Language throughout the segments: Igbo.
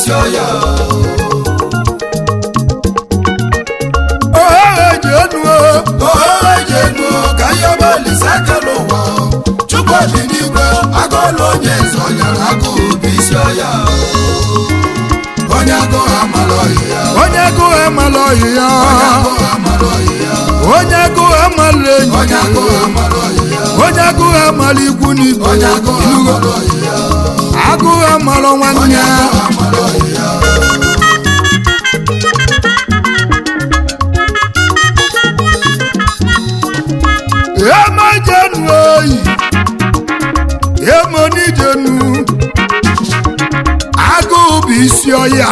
isi ọya ohe jenu ka ihe gbalịsa aka n'ụwa Chukwu dị n'igwe agụọlụ onye eze ọnyara agụụ bụ isi ọya onye agụụ amala ọyị ya onye agụụ amala ọyị ya onye agụụ amala enyi onye agụụ amala ọyị ya onye agụụ amala ikwu n'ibe onye agụụ amala ọyị ya agụụ amala nwanne ya amala ọyị ya jenu oyi emoni jenu agụụ bụ isi ọya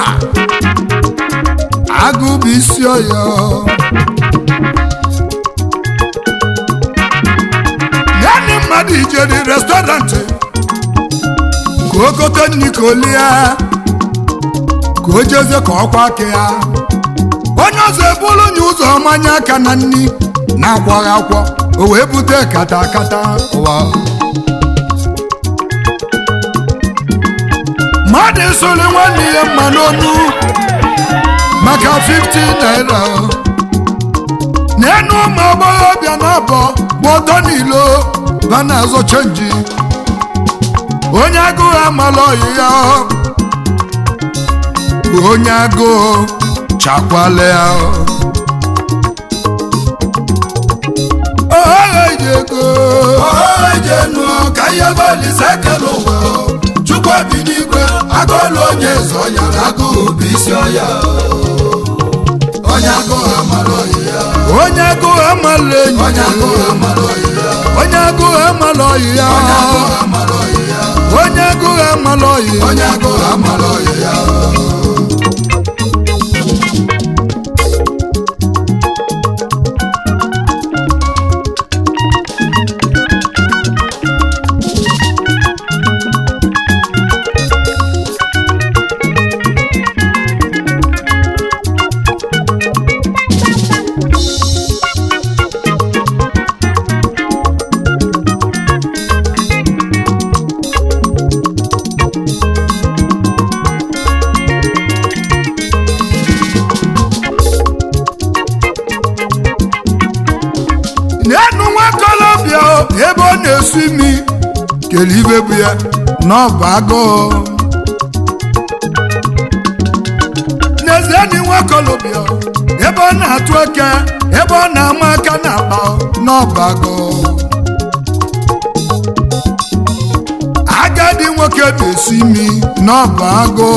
agụụ bụ isi ọya naanị mmadụ ijeri restọrantị ka o gote nri ka o lie ka o jeze ka ọkwa aka ya onye ọzọ ebulu nye ụzọ mmanya aka na nri na-akwaghị akwọ o wee bute kata ụwa mmadụ esoli nwanne ya mma n'onu maka 50 naira n'enu ụmụ agbọghọbịa na-abọ bụ ọtọ n'ilo ba na-azọ chenji onye agụụ amala ọyị ya onye agụụ chakwala ya ohe jenu ka ihe gbalịsa aka n'ụwa Chukwu bi n'igwe agụọlụ onye eze ọnyara agụụ bụ isi ọya onye agụụ amala ọyị ya onye agụụ amala enyi onye agụụ amala ọyị ya onye agụụ amala ọyị ya onye agụụ amala ọyị ya onye agụụ amala ọyị ya ebe ọ na-esu imi kele ibe bụ ya n'ọbụ agụụ n'ezie na inwe kolobia ebe ọ na-atụ eke ebe ọ na-ama aka na-akpa n'ọbụ agụụ agadi nwoke na-esu imi n'ọbụ agụụ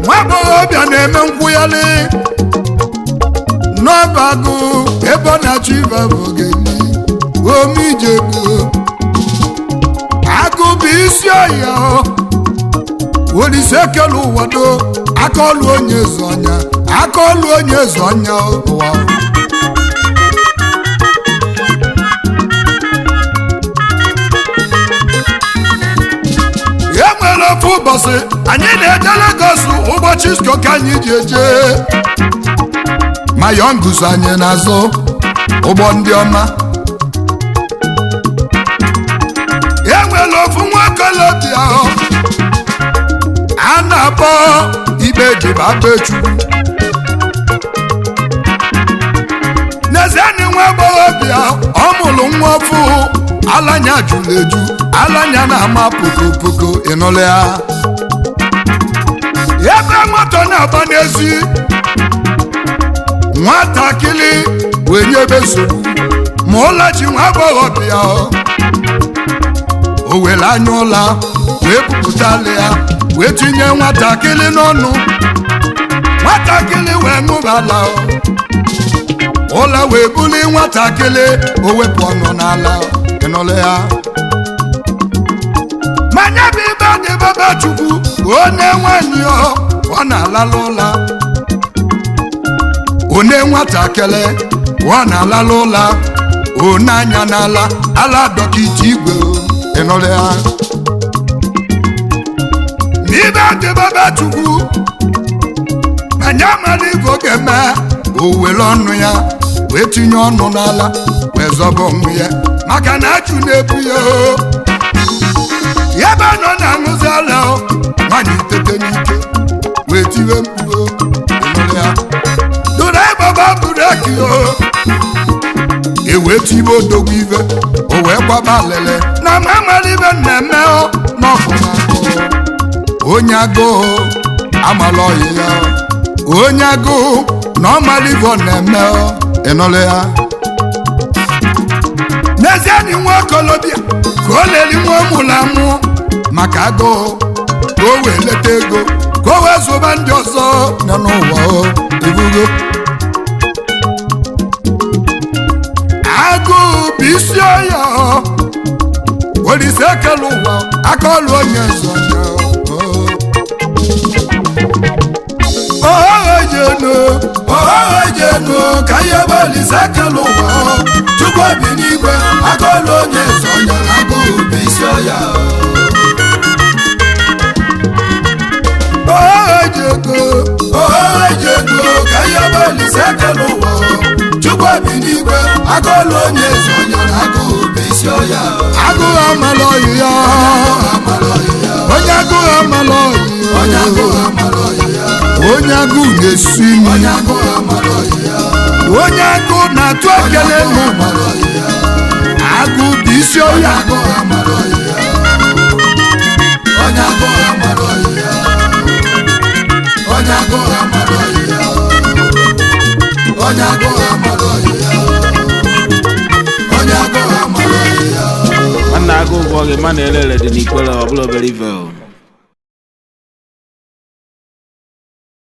nwa agbọghọbịa na-eme nkwụyali n'ọbụ agụụ ebe ọ na-achọ ibe bụ ogeli omijegbu agụ bụ isi ọya Olise ekele ụwado aka ọlụ onye eze ọnya aka ọlụ onye eze ọnya ụwa e nwere ofu ụbọchị anyị na-eje Lagos ụbọchị isko ka anyị ji eje ma yọngụs anyị n'azụ ụgbọ ndị ọma e nwere ofu nwakolobịa a na-akpọ Ibe Diba Abechukwu n'ezienị nwa agbọghọbịa ọ mụrụ nwa ọfụ alanya juru eju alanya na-ama pokopoko ịnụlụ ya ebe moto na-agba n'ezi nwatakịrị wee nyebe nsogbu ma ụlachi nwa agbọghọbịa o were anya ụla wee pụpụtala ya wee tinye nwatakịrị n'ọnụ nwatakịrị wee ṅụbala ụla wee buli nwatakịrị o wepụ ọnụ n'ala ịnụlụ ya manya bụ Ibe Diba Abechukwu onye nwanyị ọ na-alala ụla one nwatakịrị ọ na-alala ụla one anya n'ala ala dọkịta igwe ịnụlụ ya Ibe Diba Abechukwu anya mara ibe ọ ga-eme o were ọnụ ya wee tinye ọnụ n'ala wee zọba onwe ya maka na achụ na-ebu ya ebe nọ na-aṅụzi ala na-etiwe mkpu ịnụrụ ya dụrụ ịgbaba bureki ewetibe odogwu ibe o wee gbaba lele na mamara ibe na-eme n'ọfụma onye agụụ amala ọyị ya onye agụụ na ọmalivo na-eme ịnụrụ ya n'ezie na nwa okolobịa ka o leli nwa ụmụrụ amụ maka agụụ ka o wee leta ego ka o wee zụba ndị ọzọ nọ n'ụwa ibugo agụụ bụ isi ọya Olise ekele ụwa aka ọlụ onye nzọ jenu ka ihe bụ Olise ekele ụwa Chukwu bi n'igwe aka ọlụ onye nzọ nyere agụụ bụ isi ọya jenu ka ihe bụ Olise ekele ụwa Chukwu bi n'igwe aka ọlụ onye nzọ nyere agụụ bụ isi ọya agụụ amala ọyị ya onye agụụ amala ọyị onye agụụ na-esu imi onye agụụ na-atụ ekele elu agụụ bụ isi ọya Nna agụ ụgwọ gị ma na-elele dị n'ikwere ọbụla obere ive